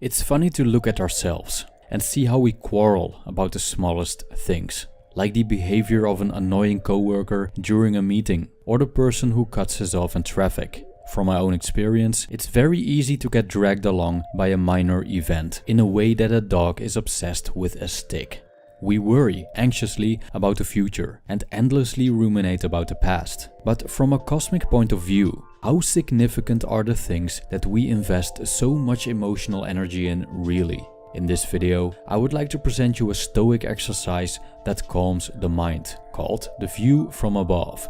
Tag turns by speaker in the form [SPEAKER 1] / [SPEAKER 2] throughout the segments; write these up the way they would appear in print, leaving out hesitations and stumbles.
[SPEAKER 1] It's funny to look at ourselves and see how we quarrel about the smallest things, like the behavior of an annoying coworker during a meeting or the person who cuts us off in traffic. From my own experience, it's very easy to get dragged along by a minor event in a way that a dog is obsessed with a stick. We worry anxiously about the future and endlessly ruminate about the past. But from a cosmic point of view, how significant are the things that we invest so much emotional energy in really? In this video, I would like to present you a stoic exercise that calms the mind, called the view from above.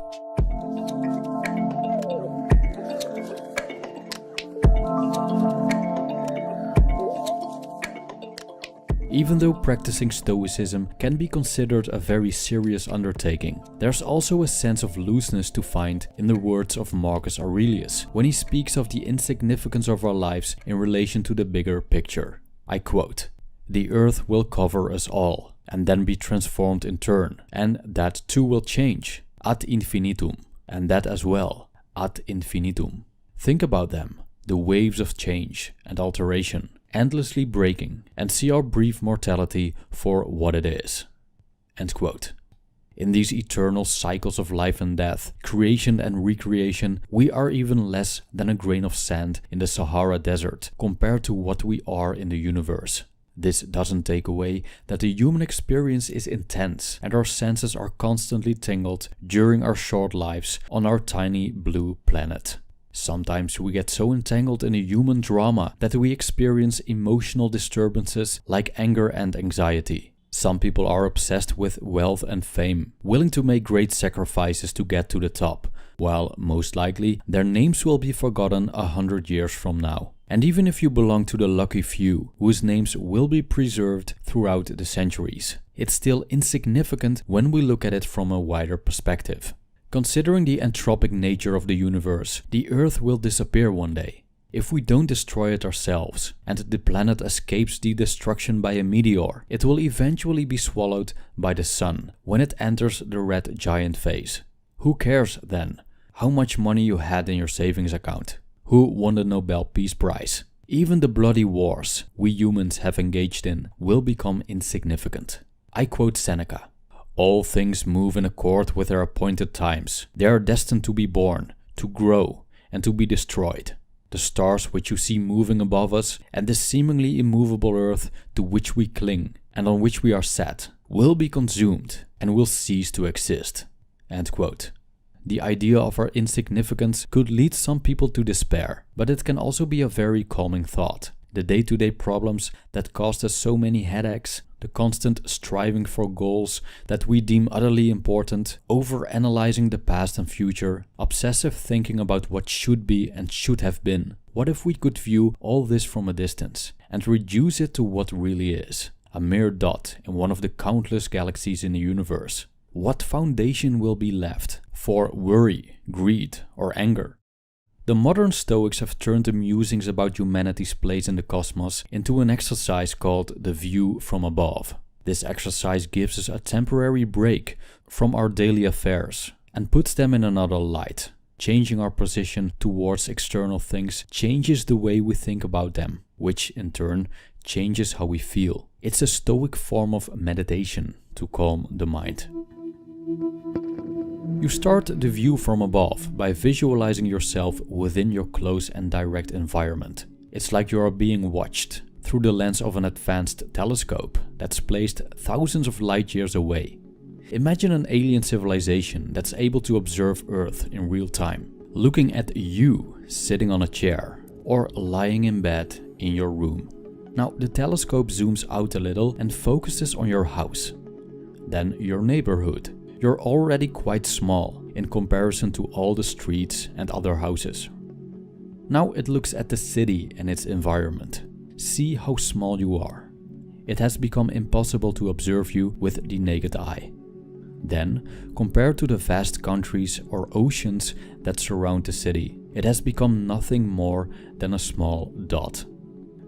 [SPEAKER 1] Even though practicing Stoicism can be considered a very serious undertaking, there's also a sense of looseness to find in the words of Marcus Aurelius when he speaks of the insignificance of our lives in relation to the bigger picture. I quote, "The earth will cover us all, and then be transformed in turn, and that too will change, ad infinitum, and that as well, ad infinitum." Think about them, the waves of change and alteration, endlessly breaking, and see our brief mortality for what it is. End quote. In these eternal cycles of life and death, creation and recreation, we are even less than a grain of sand in the Sahara Desert compared to what we are in the universe. This doesn't take away that the human experience is intense and our senses are constantly tangled during our short lives on our tiny blue planet. Sometimes we get so entangled in a human drama that we experience emotional disturbances like anger and anxiety. Some people are obsessed with wealth and fame, willing to make great sacrifices to get to the top, while most likely their names will be forgotten 100 years from now. And even if you belong to the lucky few, whose names will be preserved throughout the centuries, it's still insignificant when we look at it from a wider perspective. Considering the entropic nature of the universe, the Earth will disappear one day. If we don't destroy it ourselves, and the planet escapes the destruction by a meteor, it will eventually be swallowed by the sun when it enters the red giant phase. Who cares then how much money you had in your savings account? Who won the Nobel Peace Prize? Even the bloody wars we humans have engaged in will become insignificant. I quote Seneca. "All things move in accord with their appointed times. They are destined to be born, to grow, and to be destroyed. The stars which you see moving above us, and the seemingly immovable earth to which we cling and on which we are set, will be consumed and will cease to exist." End quote. The idea of our insignificance could lead some people to despair, but it can also be a very calming thought. The day-to-day problems that caused us so many headaches, the constant striving for goals that we deem utterly important, over-analyzing the past and future, obsessive thinking about what should be and should have been. What if we could view all this from a distance and reduce it to what really is? A mere dot in one of the countless galaxies in the universe. What foundation will be left for worry, greed, or anger? The modern Stoics have turned the musings about humanity's place in the cosmos into an exercise called the view from above. This exercise gives us a temporary break from our daily affairs and puts them in another light. Changing our position towards external things changes the way we think about them, which in turn changes how we feel. It's a Stoic form of meditation to calm the mind. You start the view from above by visualizing yourself within your close and direct environment. It's like you are being watched through the lens of an advanced telescope that's placed thousands of light years away. Imagine an alien civilization that's able to observe Earth in real time, looking at you sitting on a chair or lying in bed in your room. Now the telescope zooms out a little and focuses on your house, then your neighborhood. You're already quite small in comparison to all the streets and other houses. Now it looks at the city and its environment. See how small you are. It has become impossible to observe you with the naked eye. Then, compared to the vast countries or oceans that surround the city, it has become nothing more than a small dot.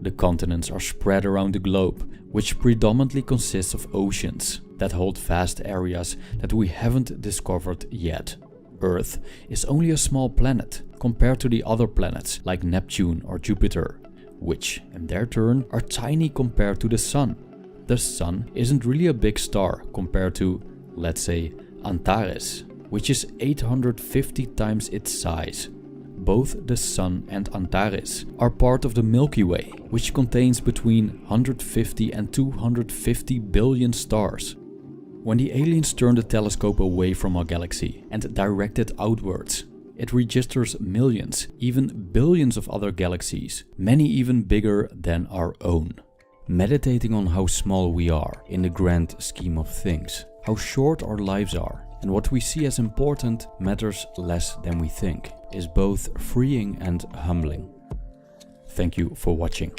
[SPEAKER 1] The continents are spread around the globe, which predominantly consists of oceans that hold vast areas that we haven't discovered yet. Earth is only a small planet compared to the other planets like Neptune or Jupiter, which in their turn are tiny compared to the Sun. The Sun isn't really a big star compared to, let's say, Antares, which is 850 times its size. Both the Sun and Antares are part of the Milky Way, which contains between 150 and 250 billion stars. When the aliens turn the telescope away from our galaxy and direct it outwards, it registers millions, even billions of other galaxies, many even bigger than our own. Meditating on how small we are in the grand scheme of things, how short our lives are, and what we see as important matters less than we think, is both freeing and humbling. Thank you for watching.